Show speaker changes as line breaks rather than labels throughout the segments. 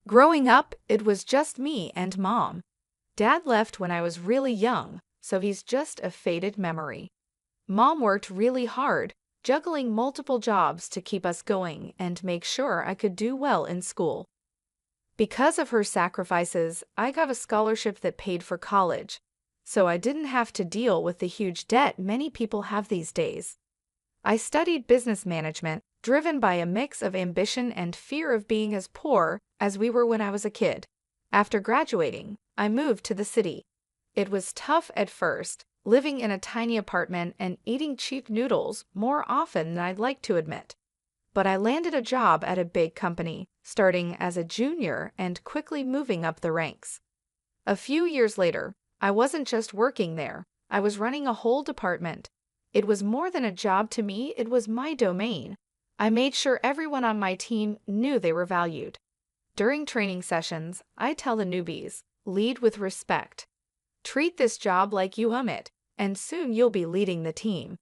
Growing up, it was just me and Mom. Dad left when I was really young, so he's just a faded memory. Mom worked really hard, juggling multiple jobs to keep us going and make sure I could do well in school. Because of her sacrifices, I got a scholarship that paid for college, so I didn't have to deal with the huge debt many people have these days. I studied business management, driven by a mix of ambition and fear of being as poor as we were when I was a kid. After graduating, I moved to the city. It was tough at first, living in a tiny apartment and eating cheap noodles more often than I'd like to admit. But I landed a job at a big company, starting as a junior and quickly moving up the ranks. A few years later, I wasn't just working there, I was running a whole department. It was more than a job to me, it was my domain. I made sure everyone on my team knew they were valued. During training sessions, I tell the newbies, lead with respect. Treat this job like you own it, and soon you'll be leading the team.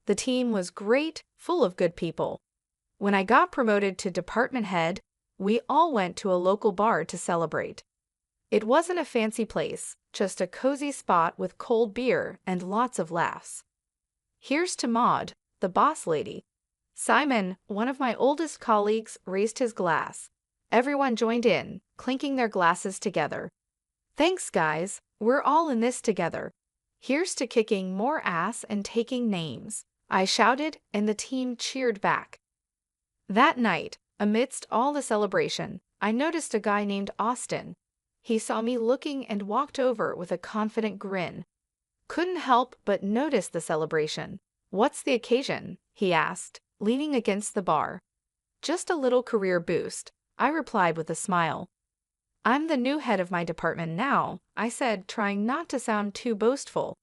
The team was great, full of good people. When I got promoted to department head, we all went to a local bar to celebrate. It wasn't a fancy place, just a cozy spot with cold beer and lots of laughs. Here's to Maud, the boss lady. Simon, one of my oldest colleagues, raised his glass. Everyone joined in, clinking their glasses together. Thanks, guys, we're all in this together. Here's to kicking more ass and taking names, I shouted, and the team cheered back. That night, amidst all the celebration, I noticed a guy named Austin. He saw me looking and walked over with a confident grin. Couldn't help but notice the celebration. What's the occasion? He asked, leaning against the bar. Just a little career boost, I replied with a smile. I'm the new head of my department now, I said, trying not to sound too boastful.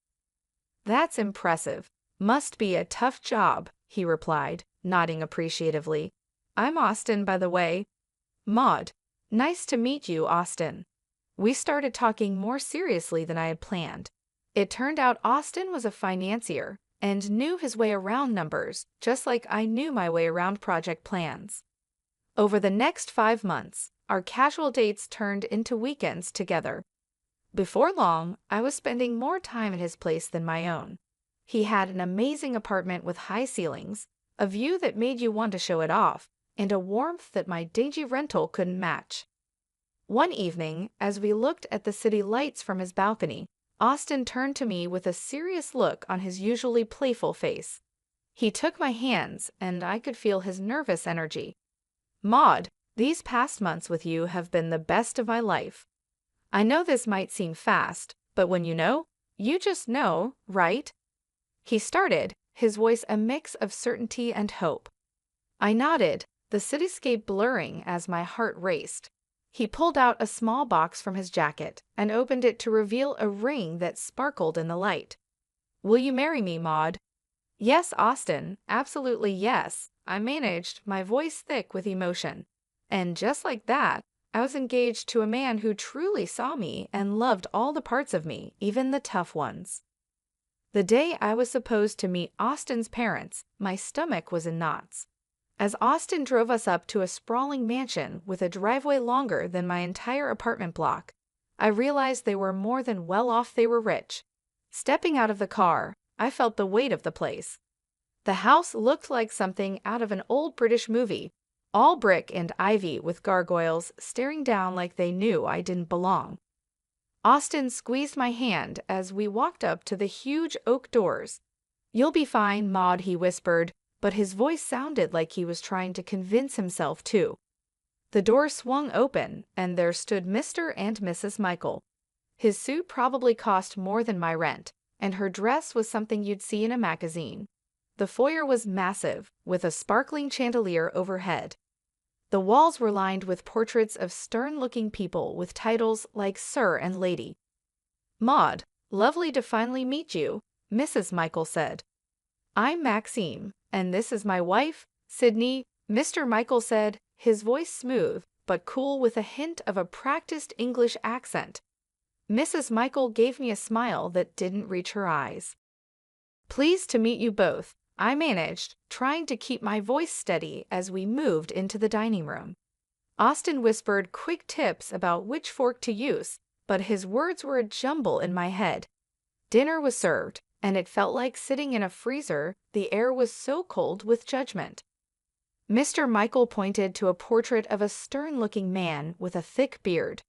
That's impressive. Must be a tough job, he replied, nodding appreciatively. I'm Austin, by the way. Maud. Nice to meet you, Austin. We started talking more seriously than I had planned. It turned out Austin was a financier and knew his way around numbers, just like I knew my way around project plans. Over the next 5 months, our casual dates turned into weekends together. Before long, I was spending more time at his place than my own. He had an amazing apartment with high ceilings, a view that made you want to show it off, and a warmth that my dingy rental couldn't match. One evening, as we looked at the city lights from his balcony, Austin turned to me with a serious look on his usually playful face. He took my hands, and I could feel his nervous energy. Maud, these past months with you have been the best of my life. I know this might seem fast, but when you just know, right? He started, his voice a mix of certainty and hope. I nodded, the cityscape blurring as my heart raced. He pulled out a small box from his jacket and opened it to reveal a ring that sparkled in the light. Will you marry me, Maud? Yes, Austin, absolutely yes, I managed, my voice thick with emotion. And just like that, I was engaged to a man who truly saw me and loved all the parts of me, even the tough ones. The day I was supposed to meet Austin's parents, my stomach was in knots. As Austin drove us up to a sprawling mansion with a driveway longer than my entire apartment block, I realized they were more than well off, they were rich. Stepping out of the car, I felt the weight of the place. The house looked like something out of an old British movie, all brick and ivy with gargoyles staring down like they knew I didn't belong. Austin squeezed my hand as we walked up to the huge oak doors. You'll be fine, Maud, he whispered, but his voice sounded like he was trying to convince himself too. The door swung open, and there stood Mr. and Mrs. Michael. His suit probably cost more than my rent, and her dress was something you'd see in a magazine. The foyer was massive, with a sparkling chandelier overhead. The walls were lined with portraits of stern-looking people with titles like Sir and Lady. Maud, lovely to finally meet you, Mrs. Michael said. I'm Maxime, and this is my wife, Sydney, Mr. Michael said, his voice smooth but cool with a hint of a practiced English accent. Mrs. Michael gave me a smile that didn't reach her eyes. Pleased to meet you both, I managed, trying to keep my voice steady as we moved into the dining room. Austin whispered quick tips about which fork to use, but his words were a jumble in my head. Dinner was served, and it felt like sitting in a freezer. The air was so cold with judgment. Mr. Michael pointed to a portrait of a stern-looking man with a thick beard.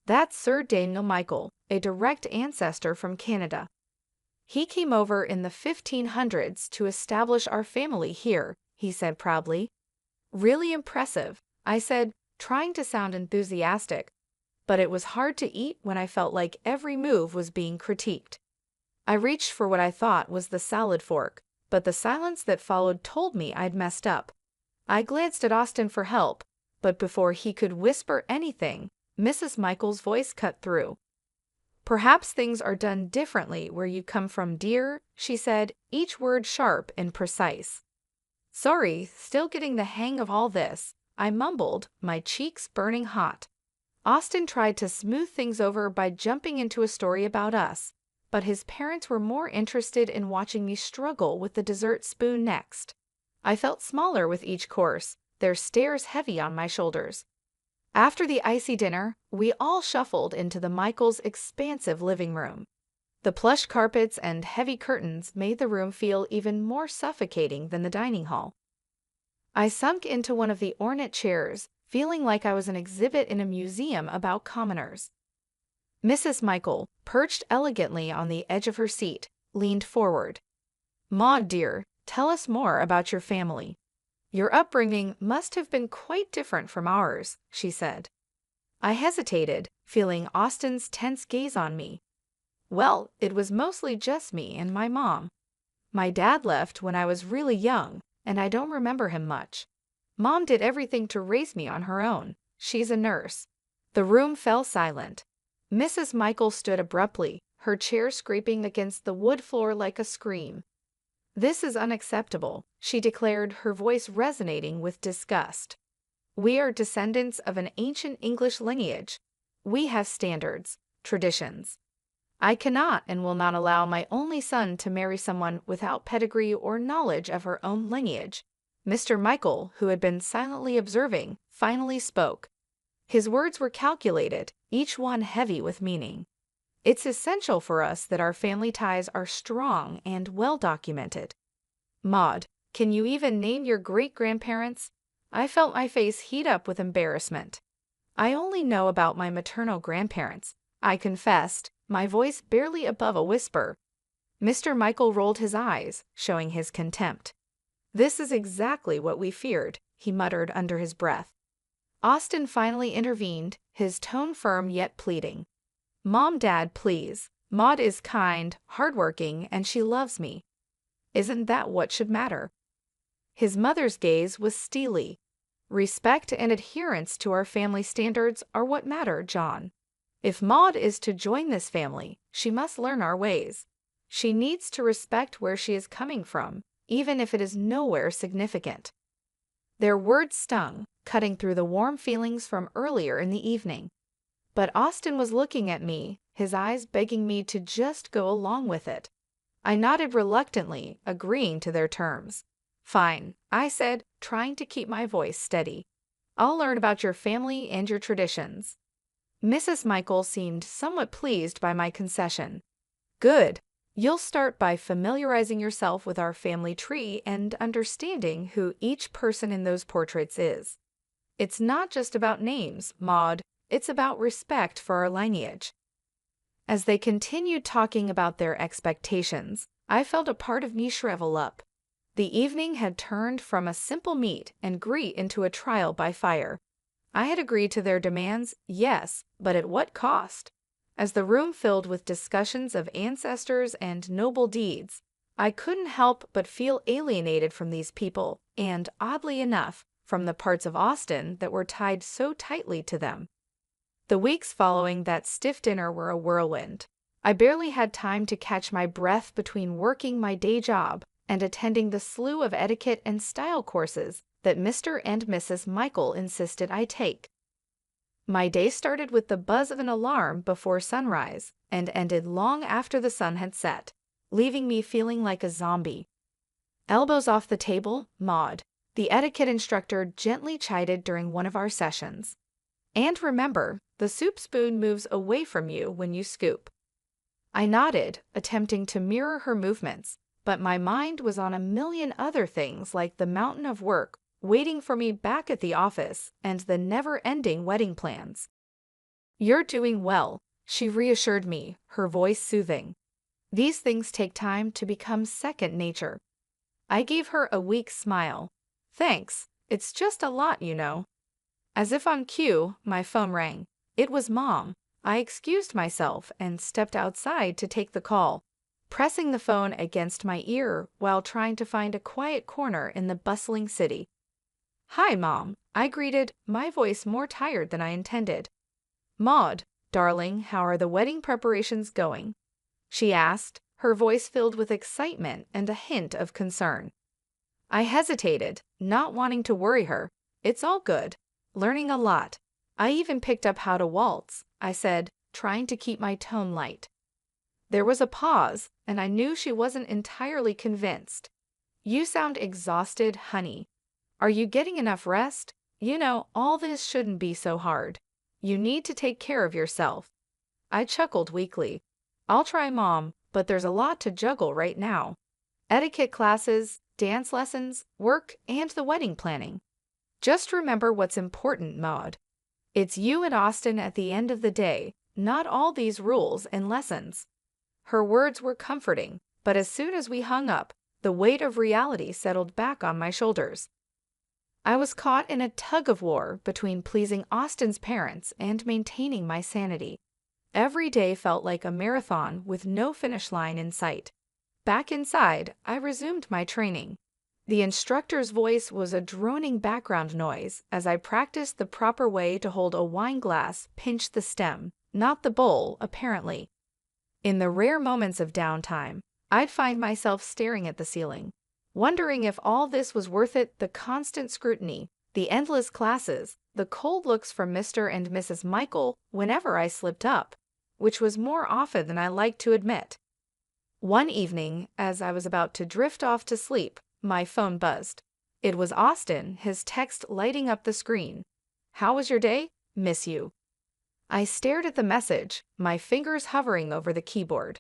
"That's Sir Daniel Michael, a direct ancestor from Canada. He came over in the 1500s to establish our family here," he said proudly. "Really impressive," I said, trying to sound enthusiastic, but it was hard to eat when I felt like every move was being critiqued. I reached for what I thought was the salad fork, but the silence that followed told me I'd messed up. I glanced at Austin for help, but before he could whisper anything, Mrs. Michael's voice cut through. "Perhaps things are done differently where you come from, dear," she said, each word sharp and precise. "Sorry, still getting the hang of all this," I mumbled, my cheeks burning hot. Austin tried to smooth things over by jumping into a story about us, but his parents were more interested in watching me struggle with the dessert spoon next. I felt smaller with each course, their stares heavy on my shoulders. After the icy dinner, we all shuffled into the Michaels' expansive living room. The plush carpets and heavy curtains made the room feel even more suffocating than the dining hall. I sunk into one of the ornate chairs, feeling like I was an exhibit in a museum about commoners. Mrs. Michael, perched elegantly on the edge of her seat, leaned forward. "Maud, dear, tell us more about your family. Your upbringing must have been quite different from ours," she said. I hesitated, feeling Austin's tense gaze on me. "Well, it was mostly just me and my mom. My dad left when I was really young, and I don't remember him much. Mom did everything to raise me on her own. She's a nurse." The room fell silent. Mrs. Michael stood abruptly, her chair scraping against the wood floor like a scream. "This is unacceptable," she declared, her voice resonating with disgust. "We are descendants of an ancient English lineage. We have standards, traditions. I cannot and will not allow my only son to marry someone without pedigree or knowledge of her own lineage." Mr. Michael, who had been silently observing, finally spoke. His words were calculated, each one heavy with meaning. "It's essential for us that our family ties are strong and well documented. Maud, can you even name your great-grandparents?" I felt my face heat up with embarrassment. "I only know about my maternal grandparents," I confessed, my voice barely above a whisper. Mr. Michael rolled his eyes, showing his contempt. "This is exactly what we feared," he muttered under his breath. Austin finally intervened, his tone firm yet pleading. "Mom, Dad, please. Maud is kind, hardworking, and she loves me. Isn't that what should matter?" His mother's gaze was steely. "Respect and adherence to our family standards are what matter, John. If Maud is to join this family, she must learn our ways. She needs to respect where she is coming from, even if it is nowhere significant." Their words stung, cutting through the warm feelings from earlier in the evening. But Austin was looking at me, his eyes begging me to just go along with it. I nodded reluctantly, agreeing to their terms. "Fine," I said, trying to keep my voice steady. "I'll learn about your family and your traditions." Mrs. Michael seemed somewhat pleased by my concession. "Good. You'll start by familiarizing yourself with our family tree and understanding who each person in those portraits is. It's not just about names, Maud. It's about respect for our lineage." As they continued talking about their expectations, I felt a part of me shrivel up. The evening had turned from a simple meet and greet into a trial by fire. I had agreed to their demands, yes, but at what cost? As the room filled with discussions of ancestors and noble deeds, I couldn't help but feel alienated from these people and, oddly enough, from the parts of Austin that were tied so tightly to them. The weeks following that stiff dinner were a whirlwind. I barely had time to catch my breath between working my day job and attending the slew of etiquette and style courses that Mr. and Mrs. Michael insisted I take. My day started with the buzz of an alarm before sunrise and ended long after the sun had set, leaving me feeling like a zombie. "Elbows off the table, Maud. the etiquette instructor gently chided during one of our sessions. And remember, the soup spoon moves away from you when you scoop. I nodded, attempting to mirror her movements, but my mind was on a million other things like the mountain of work waiting for me back at the office and the never-ending wedding plans. "You're doing well," she reassured me, her voice soothing. "These things take time to become second nature." I gave her a weak smile. "Thanks, it's just a lot, you know." As if on cue, my phone rang. It was Mom. I excused myself and stepped outside to take the call, pressing the phone against my ear while trying to find a quiet corner in the bustling city. "Hi, Mom," I greeted, my voice more tired than I intended. "Maud, darling, how are the wedding preparations going?" she asked, her voice filled with excitement and a hint of concern. I hesitated, not wanting to worry her. "It's all good. Learning a lot. I even picked up how to waltz," I said, trying to keep my tone light. There was a pause, and I knew she wasn't entirely convinced. "You sound exhausted, honey. Are you getting enough rest? You know, all this shouldn't be so hard. You need to take care of yourself." I chuckled weakly. "I'll try, Mom, but there's a lot to juggle right now. Etiquette classes, dance lessons, work, and the wedding planning. Just remember what's important, Maud. It's you and Austin at the end of the day, not all these rules and lessons." Her words were comforting, but as soon as we hung up, the weight of reality settled back on my shoulders. I was caught in a tug-of-war between pleasing Austin's parents and maintaining my sanity. Every day felt like a marathon with no finish line in sight. Back inside, I resumed my training. The instructor's voice was a droning background noise as I practiced the proper way to hold a wine glass, pinch the stem, not the bowl, apparently. In the rare moments of downtime, I'd find myself staring at the ceiling, wondering if all this was worth it: the constant scrutiny, the endless classes, the cold looks from Mr. and Mrs. Michael whenever I slipped up, which was more often than I liked to admit. One evening, as I was about to drift off to sleep, my phone buzzed. It was Austin, his text lighting up the screen. "How was your day? Miss you." I stared at the message, my fingers hovering over the keyboard.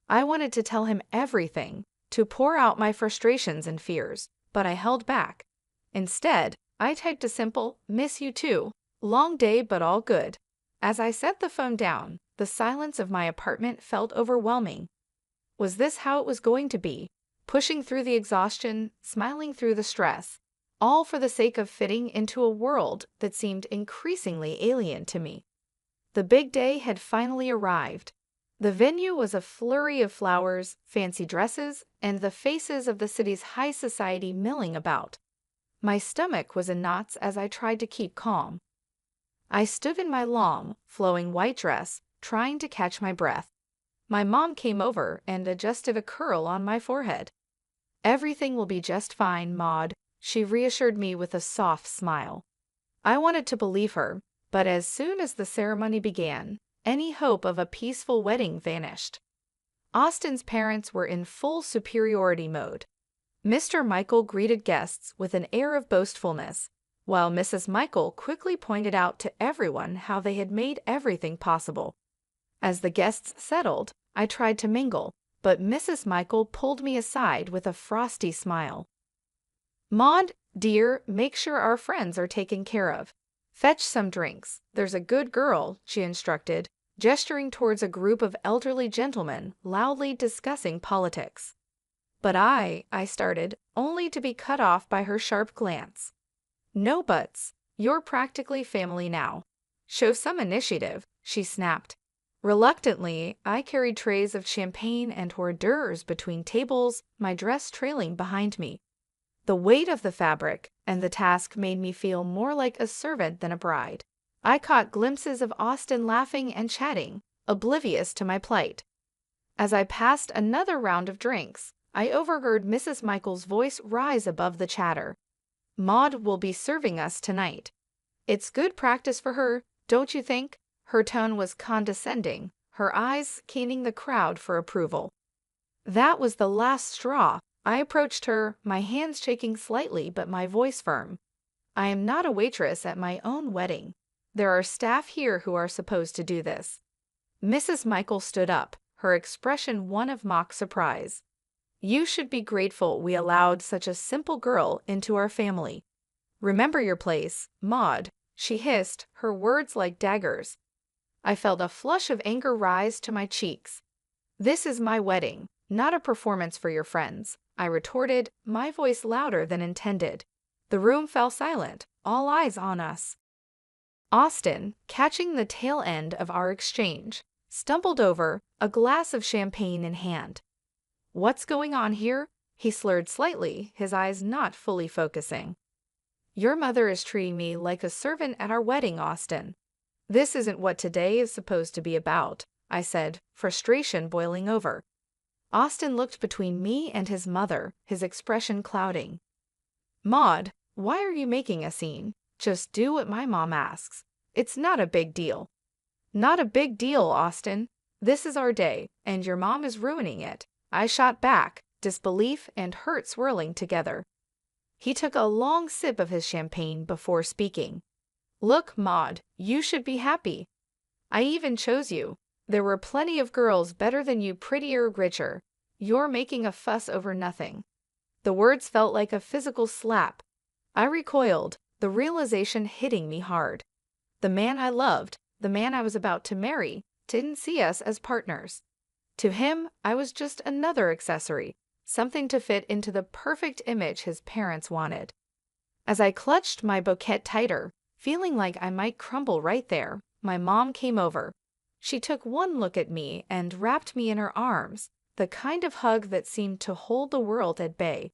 I wanted to tell him everything, to pour out my frustrations and fears, but I held back. Instead, I typed a simple, "Miss you too. Long day but all good." As I set the phone down, the silence of my apartment felt overwhelming. Was this how it was going to be? Pushing through the exhaustion, smiling through the stress, all for the sake of fitting into a world that seemed increasingly alien to me. The big day had finally arrived. The venue was a flurry of flowers, fancy dresses, and the faces of the city's high society milling about. My stomach was in knots as I tried to keep calm. I stood in my long, flowing white dress, trying to catch my breath. My mom came over and adjusted a curl on my forehead. "Everything will be just fine, Maud," she reassured me with a soft smile. I wanted to believe her, but as soon as the ceremony began, any hope of a peaceful wedding vanished. Austin's parents were in full superiority mode. Mr. Michael greeted guests with an air of boastfulness, while Mrs. Michael quickly pointed out to everyone how they had made everything possible. As the guests settled, I tried to mingle, but Mrs. Michael pulled me aside with a frosty smile. "Maud, dear, make sure our friends are taken care of. Fetch some drinks. There's a good girl," she instructed, gesturing towards a group of elderly gentlemen loudly discussing politics. But I started, only to be cut off by her sharp glance. "No buts. You're practically family now. Show some initiative," she snapped. Reluctantly, I carried trays of champagne and hors d'oeuvres between tables, my dress trailing behind me. The weight of the fabric and the task made me feel more like a servant than a bride. I caught glimpses of Austin laughing and chatting, oblivious to my plight. As I passed another round of drinks, I overheard Mrs. Michael's voice rise above the chatter. "Maud will be serving us tonight. It's good practice for her, don't you think?" Her tone was condescending, her eyes scanning the crowd for approval. That was the last straw. I approached her, my hands shaking slightly but my voice firm. I am not a waitress at my own wedding. There are staff here who are supposed to do this. Mrs. Michael stood up, her expression one of mock surprise. You should be grateful we allowed such a simple girl into our family. Remember your place, Maud, she hissed, her words like daggers. I felt a flush of anger rise to my cheeks. This is my wedding, not a performance for your friends, I retorted, my voice louder than intended. The room fell silent, all eyes on us. Austin, catching the tail end of our exchange, stumbled over, a glass of champagne in hand. What's going on here? He slurred slightly, his eyes not fully focusing. Your mother is treating me like a servant at our wedding, Austin. This isn't what today is supposed to be about, I said, frustration boiling over. Austin looked between me and his mother, his expression clouding. Maud, why are you making a scene? Just do what my mom asks. It's not a big deal. Not a big deal, Austin. This is our day, and your mom is ruining it. I shot back, disbelief and hurt swirling together. He took a long sip of his champagne before speaking. Look, Maud, you should be happy. I even chose you. There were plenty of girls better than you, prettier, richer. You're making a fuss over nothing. The words felt like a physical slap. I recoiled, the realization hitting me hard. The man I loved, the man I was about to marry, didn't see us as partners. To him, I was just another accessory, something to fit into the perfect image his parents wanted. As I clutched my bouquet tighter, feeling like I might crumble right there, my mom came over. She took one look at me and wrapped me in her arms, the kind of hug that seemed to hold the world at bay.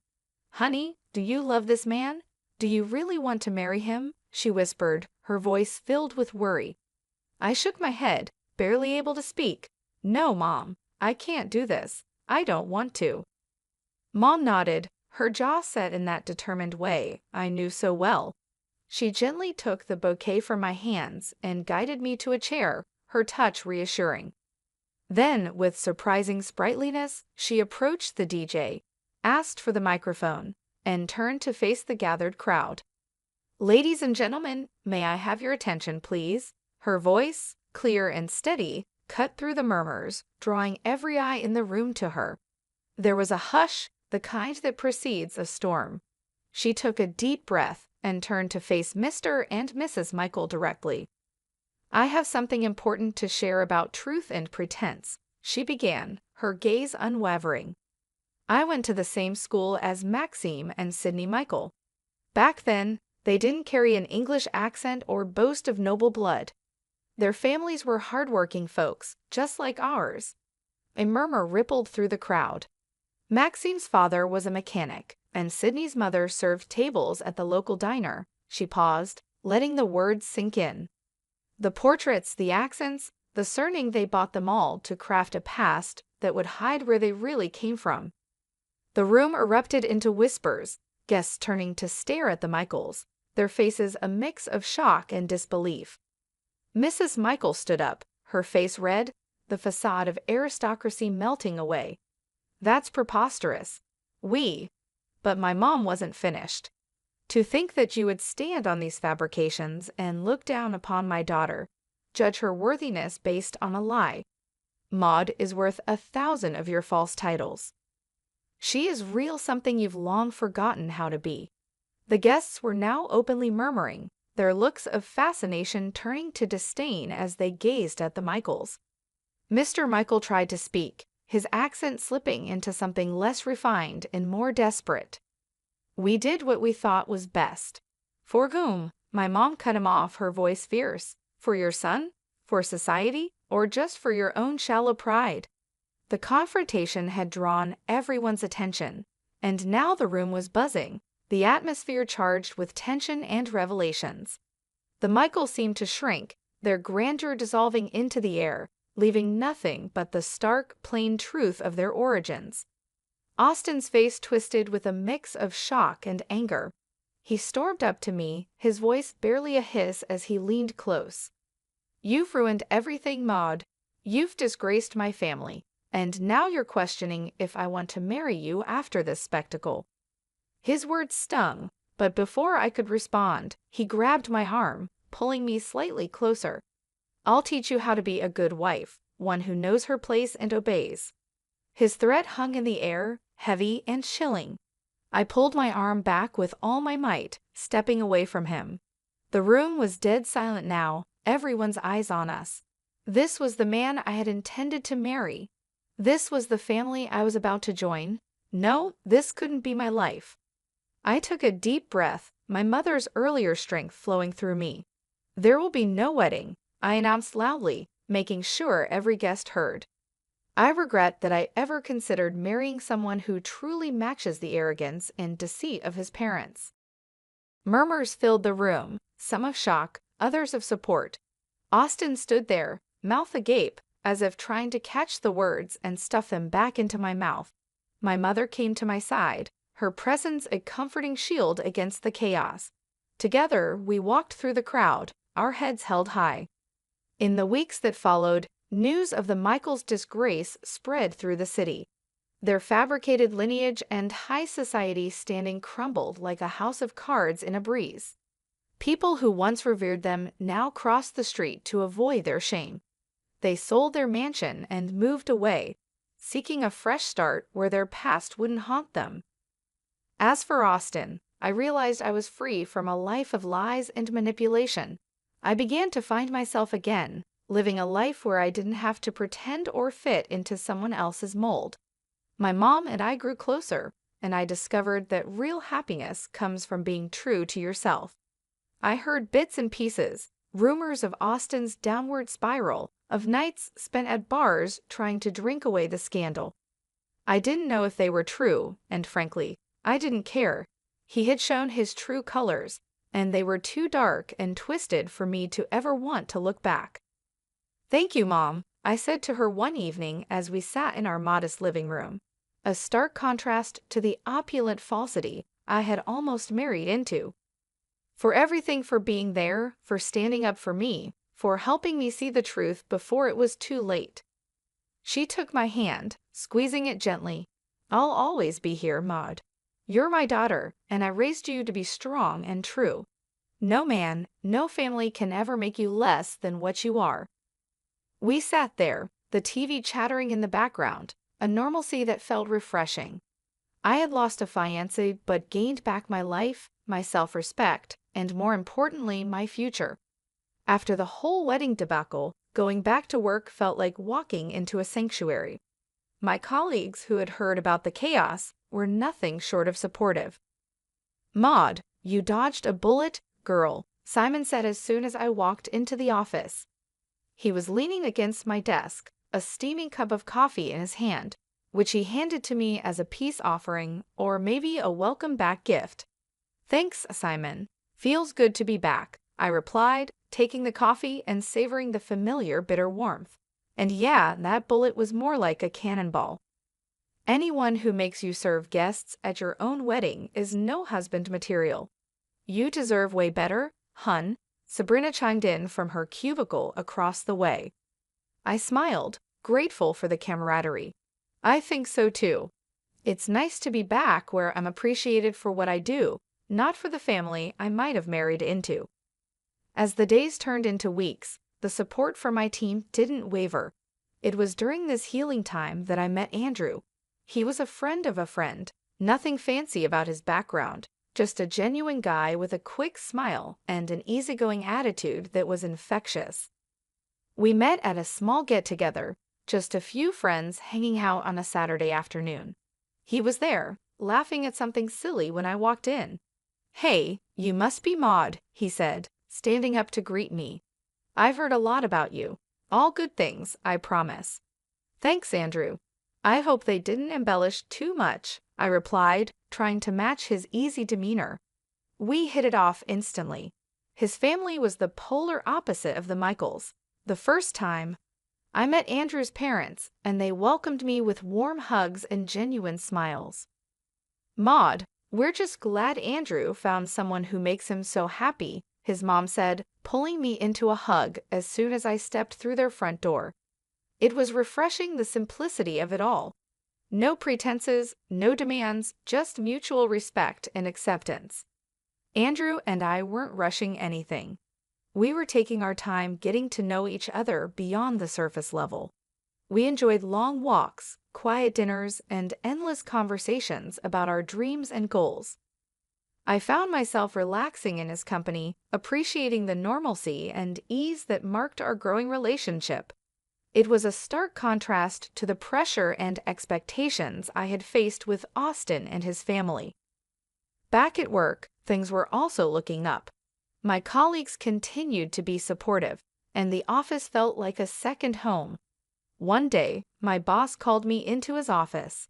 Honey, do you love this man? Do you really want to marry him? She whispered, her voice filled with worry. I shook my head, barely able to speak. No, Mom, I can't do this. I don't want to. Mom nodded, her jaw set in that determined way I knew so well. She gently took the bouquet from my hands and guided me to a chair, her touch reassuring. Then, with surprising sprightliness, she approached the DJ, asked for the microphone, and turned to face the gathered crowd. Ladies and gentlemen, may I have your attention, please? Her voice, clear and steady, cut through the murmurs, drawing every eye in the room to her. There was a hush, the kind that precedes a storm. She took a deep breath and turned to face Mr. and Mrs. Michael directly. I have something important to share about truth and pretense, she began, her gaze unwavering. I went to the same school as Maxime and Sydney Michael. Back then, they didn't carry an English accent or boast of noble blood. Their families were hardworking folks, just like ours. A murmur rippled through the crowd. Maxime's father was a mechanic, and Sydney's mother served tables at the local diner. She paused, letting the words sink in. The portraits, the accents, the surname, they bought them all to craft a past that would hide where they really came from. The room erupted into whispers, guests turning to stare at the Michaels, their faces a mix of shock and disbelief. Mrs. Michael stood up, her face red, the facade of aristocracy melting away. That's preposterous. But my mom wasn't finished. To think that you would stand on these fabrications and look down upon my daughter, judge her worthiness based on a lie. Maud is worth 1,000 of your false titles. She is real, something you've long forgotten how to be. The guests were now openly murmuring, their looks of fascination turning to disdain as they gazed at the Michaels. Mr. Michael tried to speak, his accent slipping into something less refined and more desperate. We did what we thought was best. For whom? My mom cut him off, her voice fierce. For your son? For society? Or just for your own shallow pride? The confrontation had drawn everyone's attention, and now the room was buzzing, the atmosphere charged with tension and revelations. The Michaels seemed to shrink, their grandeur dissolving into the air, leaving nothing but the stark, plain truth of their origins. Austin's face twisted with a mix of shock and anger. He stormed up to me, his voice barely a hiss as he leaned close. You've ruined everything, Maud. You've disgraced my family, And now you're questioning if I want to marry you after this spectacle." His words stung, but before I could respond, he grabbed my arm, pulling me slightly closer. "I'll teach you how to be a good wife, one who knows her place and obeys." His threat hung in the air, heavy and chilling. I pulled my arm back with all my might, stepping away from him. The room was dead silent now, everyone's eyes on us. This was the man I had intended to marry. This was the family I was about to join. No, this couldn't be my life. I took a deep breath, my mother's earlier strength flowing through me. "There will be no wedding," I announced loudly, making sure every guest heard. I regret that I ever considered marrying someone who truly matches the arrogance and deceit of his parents. Murmurs filled the room, some of shock, others of support. Austin stood there, mouth agape, as if trying to catch the words and stuff them back into my mouth. My mother came to my side, her presence a comforting shield against the chaos. Together, we walked through the crowd, our heads held high. In the weeks that followed, news of the Michaels' disgrace spread through the city. Their fabricated lineage and high society standing crumbled like a house of cards in a breeze. People who once revered them now crossed the street to avoid their shame. They sold their mansion and moved away, seeking a fresh start where their past wouldn't haunt them. As for Austin, I realized I was free from a life of lies and manipulation. I began to find myself again, living a life where I didn't have to pretend or fit into someone else's mold. My mom and I grew closer, and I discovered that real happiness comes from being true to yourself. I heard bits and pieces, rumors of Austin's downward spiral, of nights spent at bars trying to drink away the scandal. I didn't know if they were true, and frankly, I didn't care. He had shown his true colors, and they were too dark and twisted for me to ever want to look back. "Thank you, Mom," I said to her one evening as we sat in our modest living room, a stark contrast to the opulent falsity I had almost married into. "For everything, for being there, for standing up for me, for helping me see the truth before it was too late." She took my hand, squeezing it gently. "I'll always be here, Maud. You're my daughter, and I raised you to be strong and true. No man, no family can ever make you less than what you are." We sat there, the TV chattering in the background, a normalcy that felt refreshing. I had lost a fiancé but gained back my life, my self-respect, and more importantly, my future. After the whole wedding debacle, going back to work felt like walking into a sanctuary. My colleagues who had heard about the chaos were nothing short of supportive. "Maud, you dodged a bullet, girl," Simon said as soon as I walked into the office. He was leaning against my desk, a steaming cup of coffee in his hand, which he handed to me as a peace offering or maybe a welcome back gift. "Thanks, Simon. Feels good to be back," I replied, taking the coffee and savoring the familiar bitter warmth. And yeah, that bullet was more like a cannonball. "Anyone who makes you serve guests at your own wedding is no husband material. You deserve way better, hun," Sabrina chimed in from her cubicle across the way. I smiled, grateful for the camaraderie. "I think so too. It's nice to be back where I'm appreciated for what I do, not for the family I might have married into." As the days turned into weeks, the support from my team didn't waver. It was during this healing time that I met Andrew. He was a friend of a friend, nothing fancy about his background, just a genuine guy with a quick smile and an easygoing attitude that was infectious. We met at a small get-together, just a few friends hanging out on a Saturday afternoon. He was there, laughing at something silly when I walked in. "Hey, you must be Maud," he said, standing up to greet me. "I've heard a lot about you. All good things, I promise." "Thanks, Andrew. I hope they didn't embellish too much," I replied, trying to match his easy demeanor. We hit it off instantly. His family was the polar opposite of the Michaels. The first time I met Andrew's parents, and they welcomed me with warm hugs and genuine smiles. "Maud, we're just glad Andrew found someone who makes him so happy," his mom said, pulling me into a hug as soon as I stepped through their front door. It was refreshing, the simplicity of it all. No pretenses, no demands, just mutual respect and acceptance. Andrew and I weren't rushing anything. We were taking our time getting to know each other beyond the surface level. We enjoyed long walks, quiet dinners, and endless conversations about our dreams and goals. I found myself relaxing in his company, appreciating the normalcy and ease that marked our growing relationship. It was a stark contrast to the pressure and expectations I had faced with Austin and his family. Back at work, things were also looking up. My colleagues continued to be supportive, and the office felt like a second home. One day, my boss called me into his office.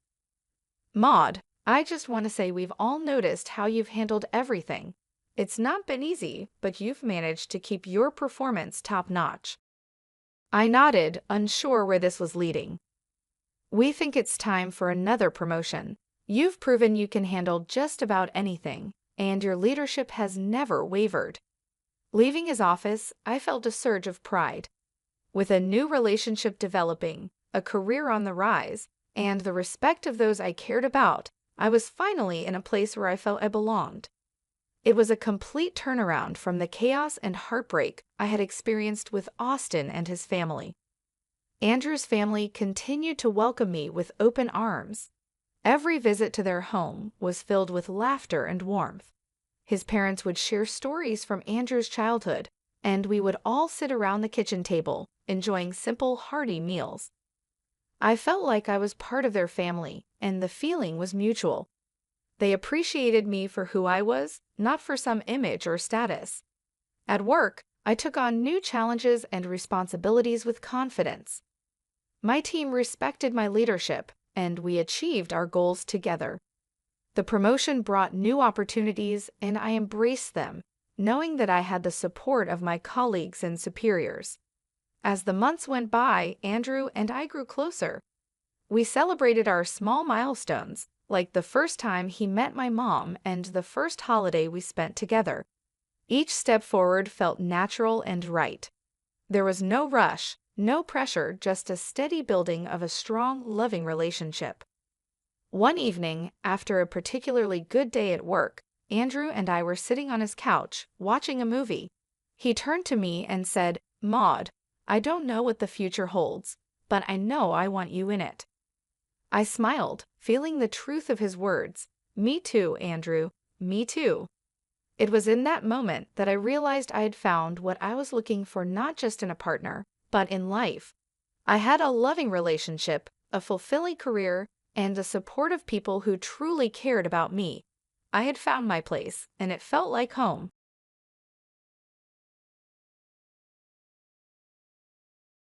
"Maud, I just want to say we've all noticed how you've handled everything. It's not been easy, but you've managed to keep your performance top-notch." I nodded, unsure where this was leading. "We think it's time for another promotion. You've proven you can handle just about anything, and your leadership has never wavered." Leaving his office, I felt a surge of pride. With a new relationship developing, a career on the rise, and the respect of those I cared about, I was finally in a place where I felt I belonged. It was a complete turnaround from the chaos and heartbreak I had experienced with Austin and his family. Andrew's family continued to welcome me with open arms. Every visit to their home was filled with laughter and warmth. His parents would share stories from Andrew's childhood, and we would all sit around the kitchen table, enjoying simple, hearty meals. I felt like I was part of their family, and the feeling was mutual. They appreciated me for who I was, not for some image or status. At work, I took on new challenges and responsibilities with confidence. My team respected my leadership, and we achieved our goals together. The promotion brought new opportunities, and I embraced them, knowing that I had the support of my colleagues and superiors. As the months went by, Andrew and I grew closer. We celebrated our small milestones, like the first time he met my mom and the first holiday we spent together. Each step forward felt natural and right. There was no rush, no pressure, just a steady building of a strong, loving relationship. One evening, after a particularly good day at work, Andrew and I were sitting on his couch, watching a movie. He turned to me and said, "Maud, I don't know what the future holds, but I know I want you in it." I smiled, feeling the truth of his words. "Me too, Andrew. Me too." It was in that moment that I realized I had found what I was looking for, not just in a partner, but in life. I had a loving relationship, a fulfilling career, and the support of people who truly cared about me. I had found my place, and it felt like home.